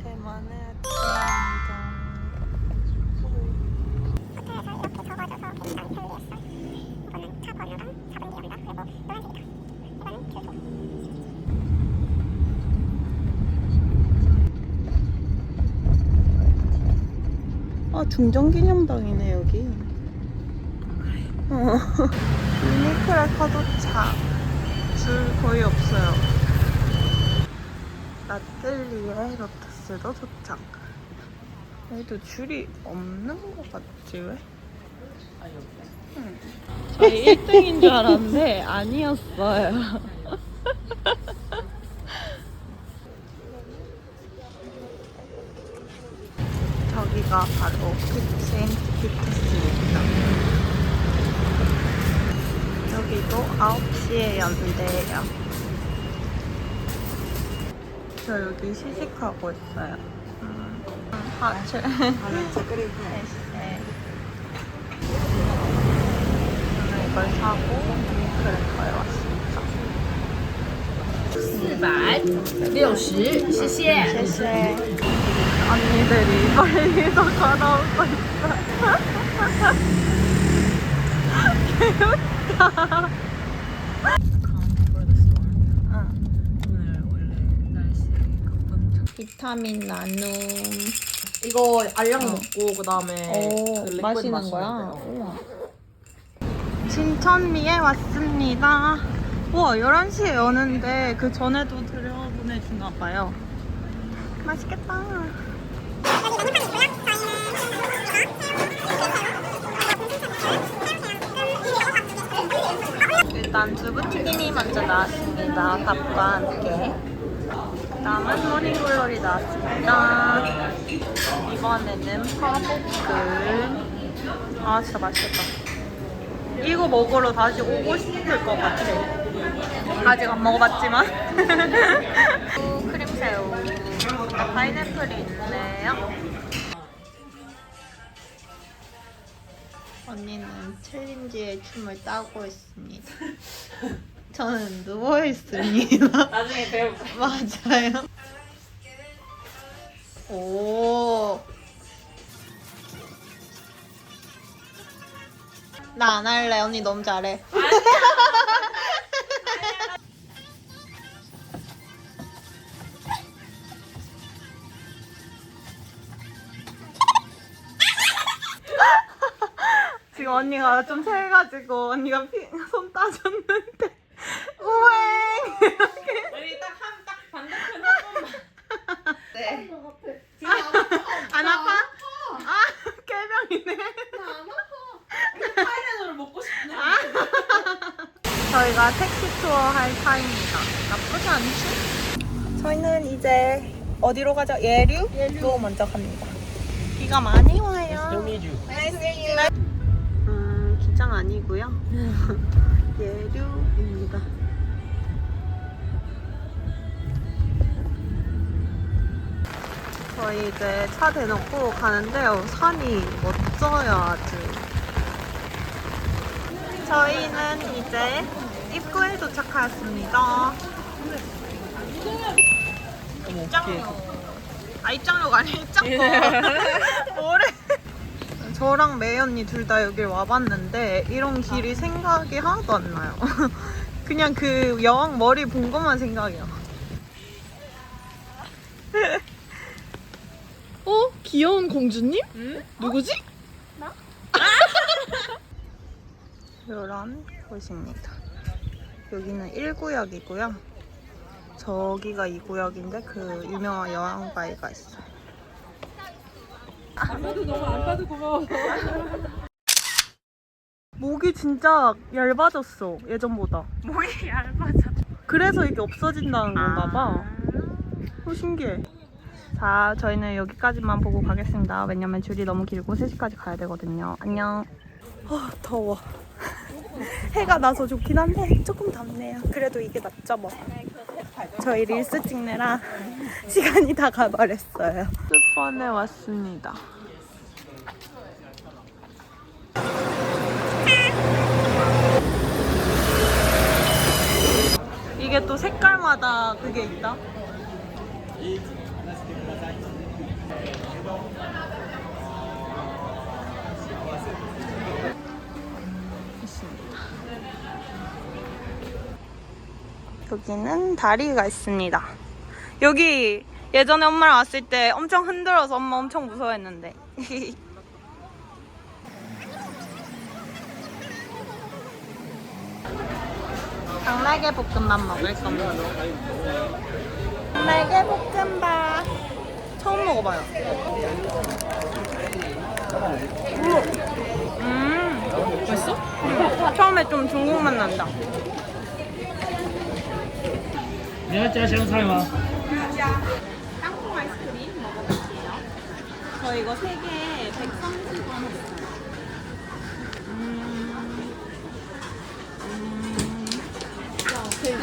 대만의 중정기념당이네 여기. 유니크레카 도착. 줄 거의 없어요. 라텔리에 로터스도 도착. 여기도 줄이 없는 것 같지 왜? 응. 저희 1등인 줄 알았는데 아니었어요. 저기가 바로 세인트 피터스입니다. 여기도 9시에 연대예요. 저 여기 시식하고 있어요. 하체. 저는 이걸 사고 유니크레카에 왔습니다. 460，谢谢。 谢谢. 언니들이 멀리서 걸어오고 있어. 귀엽다. 오늘 원래 날씨 가끔 비타민 나눔. 이거 알약 먹고 그다음에 오, 그 마시는 거야? 우와. 진천미에 왔습니다. 우와, 11시에 여는데 그 전에도 들여보내주나 봐요. 맛있겠다. 일단 두부튀김이 먼저 나왔습니다. 밥과 함께. 그 다음은 모닝글로리 나왔습니다. 이번에는 퍼볶음. 아 진짜 맛있겠다. 이거 먹으러 다시 오고 싶을 것 같아. 아직 안 먹어봤지만. 크림새우. 파인애플이 있네요. 언니는 챌린지의 춤을 따고 있습니다. 저는 누워 있습니다. 나중에 배울 맞아요. 오. 나 안 할래. 언니 너무 잘해. 지금 언니가 좀 세가지고 언니가 손 따줬는데 우행 이렇게. 우리 딱 반대편 한 번만. 네. 안 아파? 아 깨병이네. 안 아파. 근데 파이렌으로 먹고 싶네. 저희가 택시 투어 할 차입니다. 나쁘지 않지? 저희는 이제 어디로 가죠? 예류로 먼저 갑니다. 비가 많이 와요. 기장 아니고요. 예류입니다. 저희 이제 차 대놓고 가는데요. 산이 멋져요 아주. 저희는 이제 입구에 도착하였습니다. 입장료. 아 입장료가 아니라 입장권. 뭐래? 저랑 매이 언니 둘 다 여길 와봤는데 이런 길이 생각이 하나도 안 나요. 그냥 그 여왕 머리 본 것만 생각이야. 어? 귀여운 공주님? 응? 누구지? 나? 이런 곳입니다. 여기는 1구역이고요. 저기가 2구역인데 그 유명한 여왕바위가 있어요. 안 봐도 너무 안 봐도 고마워. 목이 진짜 얇아졌어, 예전보다. 목이 얇아져. 그래서 이게 없어진다는 건가 봐. 신기해. 자, 저희는 여기까지만 보고 가겠습니다. 왜냐면 줄이 너무 길고 3시까지 가야 되거든요. 안녕. 더워. 해가 나서 좋긴 한데 조금 덥네요. 그래도 이게 낫죠 뭐. 저희 릴스 찍느라 시간이 다 가버렸어요. 스펀에 왔습니다. 곳곳마다 그게 있다. 있습니다. 여기는 다리가 있습니다. 여기 예전에 엄마랑 왔을 때 엄청 흔들어서 엄마 엄청 무서워했는데. 당날개 볶음밥 먹을 겁니다. 당날개 볶음밥 처음 먹어봐요. 맛있어? 처음에 좀 중국 맛 난다. 你要加香菜吗？ 땅콩 아이스크림 먹어볼게요. 저 이거 3개에 130원 했어요.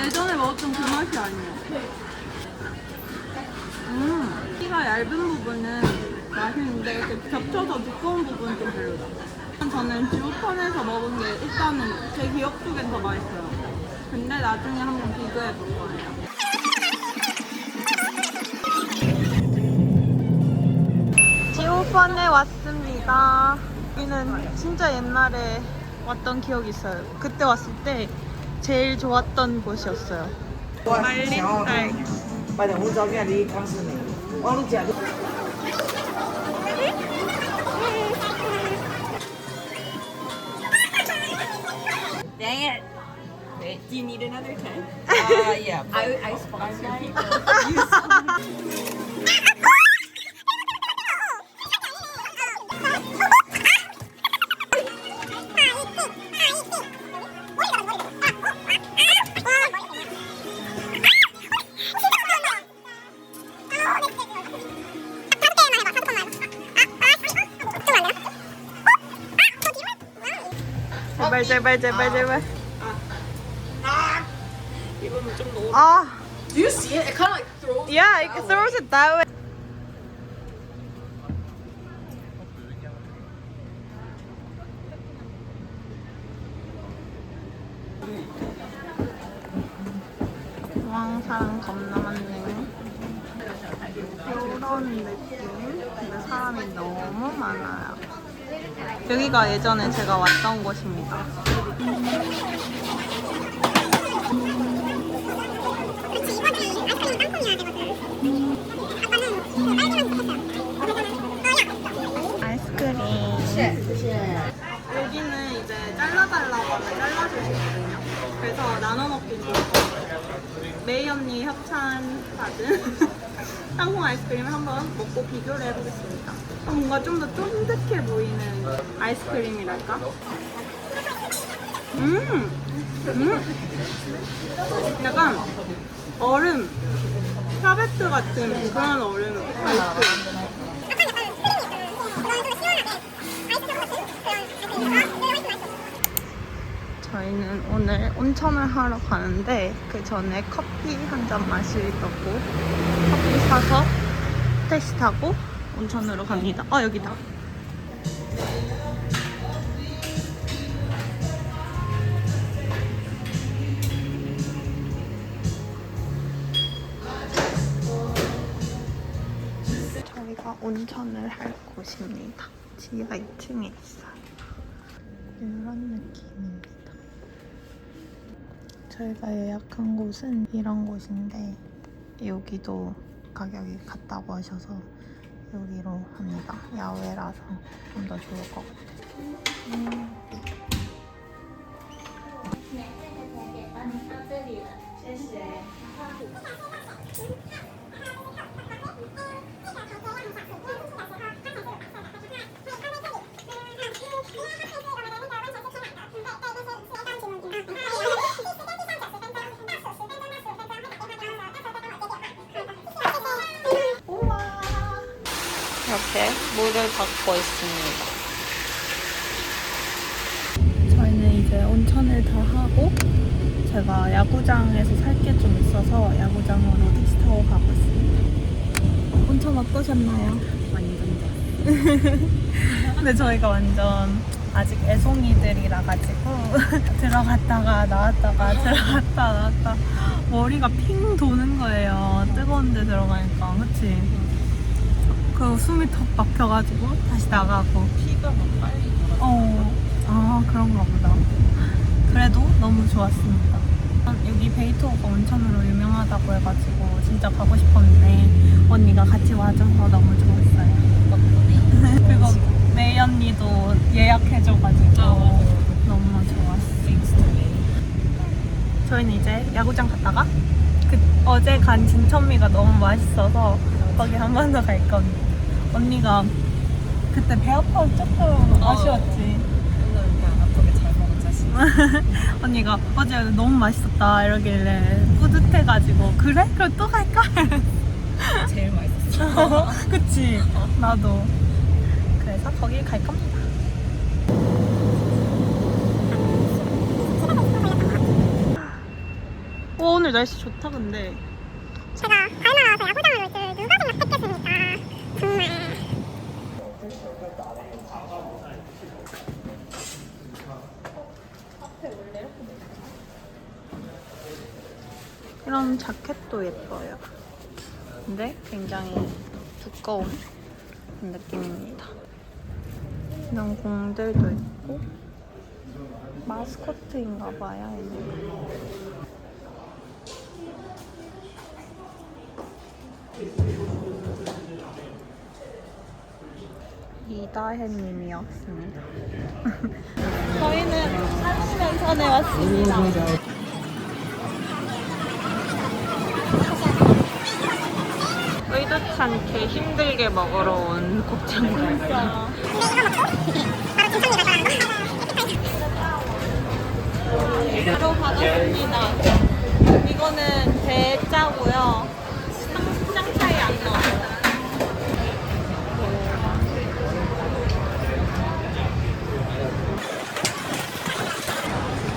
예전에 먹었던 그 맛이 아니에요. 키가 얇은 부분은 맛있는데 이렇게 겹쳐서 두꺼운 부분은 좀 별로다. 저는 지우펀에서 먹은 게 일단은 제 기억 속엔 더 맛있어요. 근데 나중에 한번 비교해 볼 거예요. 지오펀에 왔습니다. 여기는 진짜 옛날에 왔던 기억이 있어요. 그때 왔을 때 제일 좋았던 곳이었어요. 말린 딸기. 把两壶照片你康师美，往你家的。 Dang it. Do you need another 10? Yeah. I sponsor people. 제발 제발 제발 제발. 아. Do you see it? It kind of like throws. Yeah, it throws it that way. 왕사람 겁나 많네. 이런 느낌. 근데 사람이 너무 많아요. 여기가 예전에 제가 왔던 곳입니다. 아이스크림. 여기는 이제 잘라달라고 하면 잘라줄 수 있거든요. 그래서 나눠 먹기 좋을 거예요. 메이 언니 협찬 받은 땅콩 아이스크림을 한번 먹고 비교를 해보겠습니다. 뭔가 좀 더 쫀득해 보이는 아이스크림이랄까? 약간 얼음, 샤베트 같은 그런 얼음 아이스크림. 저희는 오늘 온천을 하러 가는데 그 전에 커피 한 잔 마시려고 커피 사서 택시 타고 온천으로 갑니다. 아 여기다. 저희가 온천을 할 곳입니다. 지하 2층에 있어요. 이런 느낌입니다. 저희가 예약한 곳은 이런 곳인데 여기도 가격이 같다고 하셔서 여기로 합니다. 야외라서 좀 더 좋을 것 같아요. 이렇게 물을 받고 있습니다. 저희는 이제 온천을 다 하고 제가 야구장에서 살 게 좀 있어서 야구장으로 택시 타고 가고 있습니다. 온천 어떠셨나요? 완전 근데 저희가 완전 아직 애송이들이라 가지고 들어갔다가 나왔다가 들어갔다 나왔다 머리가 핑 도는 거예요. 뜨거운 데 들어가니까. 그치? 그 숨이 턱 막혀가지고 다시 나가고. 피가 막 빨리 아, 그런가 보다. 그래도 너무 좋았습니다. 여기 베이토가 온천으로 유명하다고 해가지고 진짜 가고 싶었는데 언니가 같이 와줘서 너무 좋았어요. 그리고 메이 언니도 예약해줘가지고 너무 좋았어요. 저희는 이제 야구장 갔다가 어제 간 진천미가 너무 맛있어서 거기 한 번 더 갈 겁니다. 언니가 그때 배 아파서 조금 아쉬웠지. 오늘 그냥 아프게 잘 먹은 자신. 언니가 어제 너무 맛있었다 이러길래 뿌듯해가지고 그래? 그럼 또 갈까? 제일 맛있었어. 그치? 나도. 그래서 거기 갈 겁니다. 와, 오늘 날씨 좋다 근데. 제가 가을만 와서 야구장을 올 줄 누가 생각했겠습니까? 정말. 이런 자켓도 예뻐요. 근데 굉장히 두꺼운 느낌입니다. 이런 공들도 있고 마스코트인가 봐요. 얘는. 이다혜님이었습니다. 저희는 한시면선에 왔습니다. 의도찬 개 힘들게 먹으러 온 곱창. 진짜. 바로 받았습니다. 이거는 대짜고요. 시장 차이 안 나와요.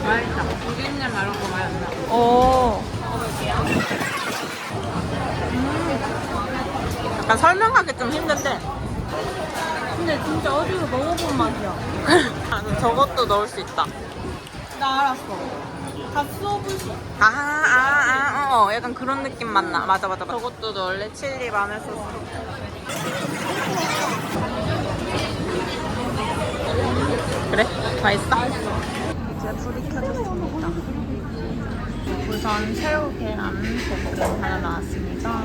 맛있다. 우리는 이런 거 많이 안 나. 오. 약간 설명하기 좀 힘든데. 근데 진짜 어디서 먹어본 맛이야. 저것도 넣을 수 있다. 나 알았어. 갓소부시. 약간 그런 느낌 맞나? 맞아. 저것도 넣을래? 칠리 마늘 소스. 그래? 맛있어? 이제 불이 켜졌습니다. 우선 새우 계란 볶음 하나 나왔습니다.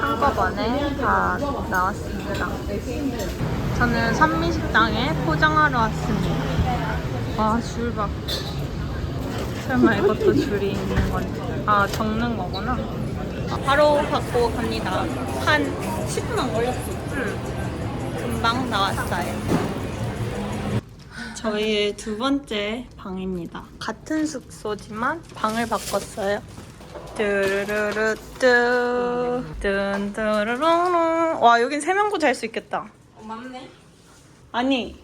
한꺼번에 다 나왔습니다. 저는 산미식당에 포장하러 왔습니다. 와, 줄 봐. 설마 이것도 줄이 있는 건지. 아, 적는 거구나. 바로 갖고 갑니다. 한 10분 안 걸렸어. 금방 나왔어요. 저희의 두 번째 방입니다. 같은 숙소지만 방을 바꿨어요. 뚜루루루뚜 뚠뚜루루루. 와, 여긴 3명도 잘 수 있겠다. 맞네. 아니,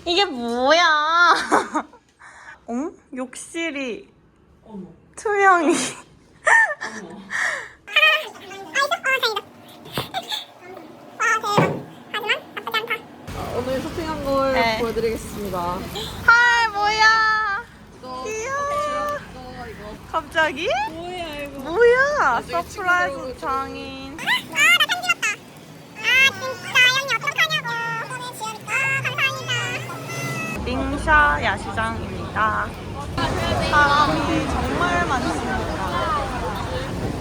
이게 뭐야? 응? 욕실이 투명이. 오늘 쇼핑한 걸 네. 보여드리겠습니다. 아, 뭐야? 귀여워. 갑자기? 뭐야 이거? 뭐야? 서프라이즈 장인. 나 편집었다. 진짜 영이 어떡하냐고. 오늘 지으니까 감사합니다. 링샤 야시장입니다. 사람이 정말 많습니다.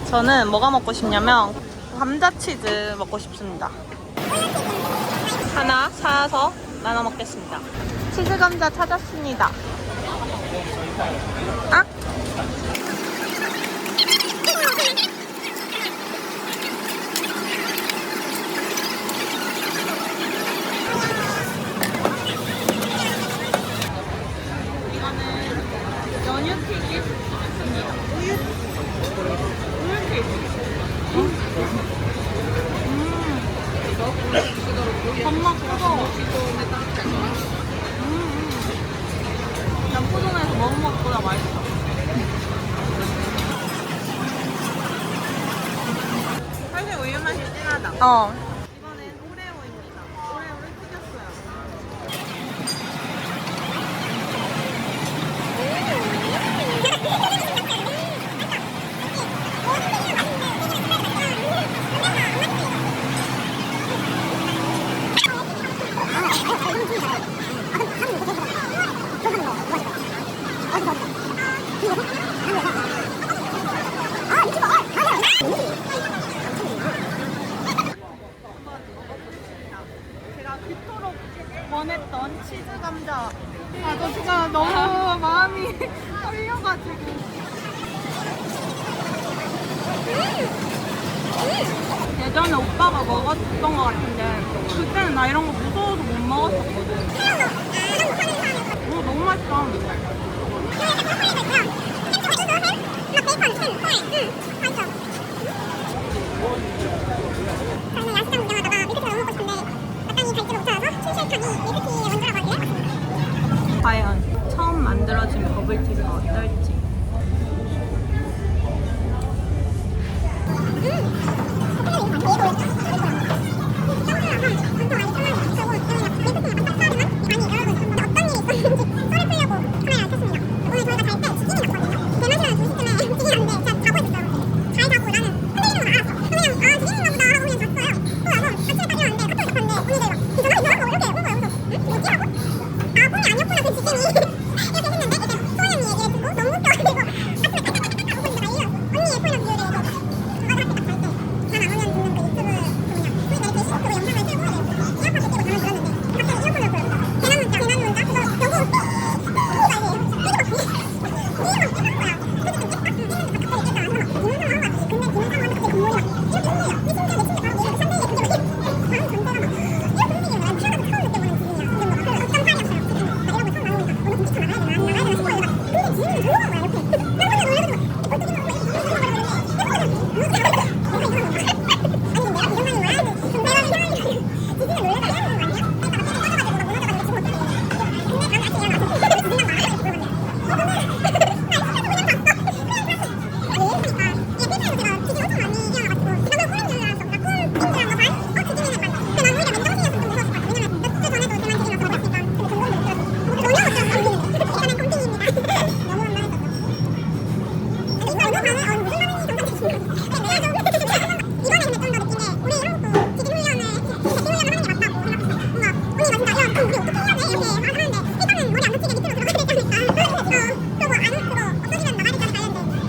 저는 뭐가 먹고 싶냐면 감자치즈 먹고 싶습니다. 하나 사서 나눠 먹겠습니다. 치즈 감자 찾았습니다. 아? 이거는 연유 튀김 있습니다. 우유 튀김. 밥맛 뜨거워. 난 포동에서 먹은 것보다 맛있어. 사실 우유 맛이 진하다. 이번엔 오레오입니다. 오레오를 튀겼어요. 제가 그토록 원했던 치즈 감자. 아, 저 진짜 너무 마음이 떨려가지고. 예전에 오빠가 먹었던 것 같은데 그때는 나 이런 거 무서워서 못 먹었었거든. 너무 맛있다. 과연 처음 만들어진 버블티가 어떨지.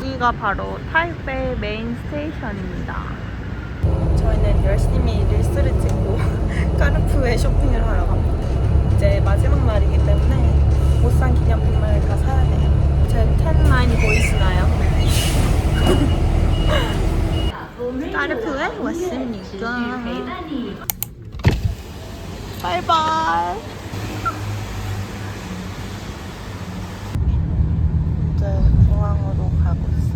여기가 바로 타이베이 메인 스테이션입니다. 저희는 열심히 릴스를 찍고 까르푸에 쇼핑을 하러 갑니다. 이제 마지막 날이기 때문에 못 산 기념품을 다 사야 돼요. 제 텐 라인이 보이시나요? 까르푸에 왔습니다. 바이바이. 이제 공항으로 가고 있습니다.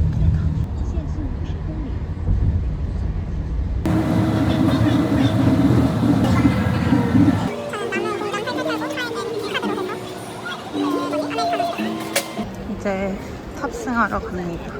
이제 탑승하러 갑니다.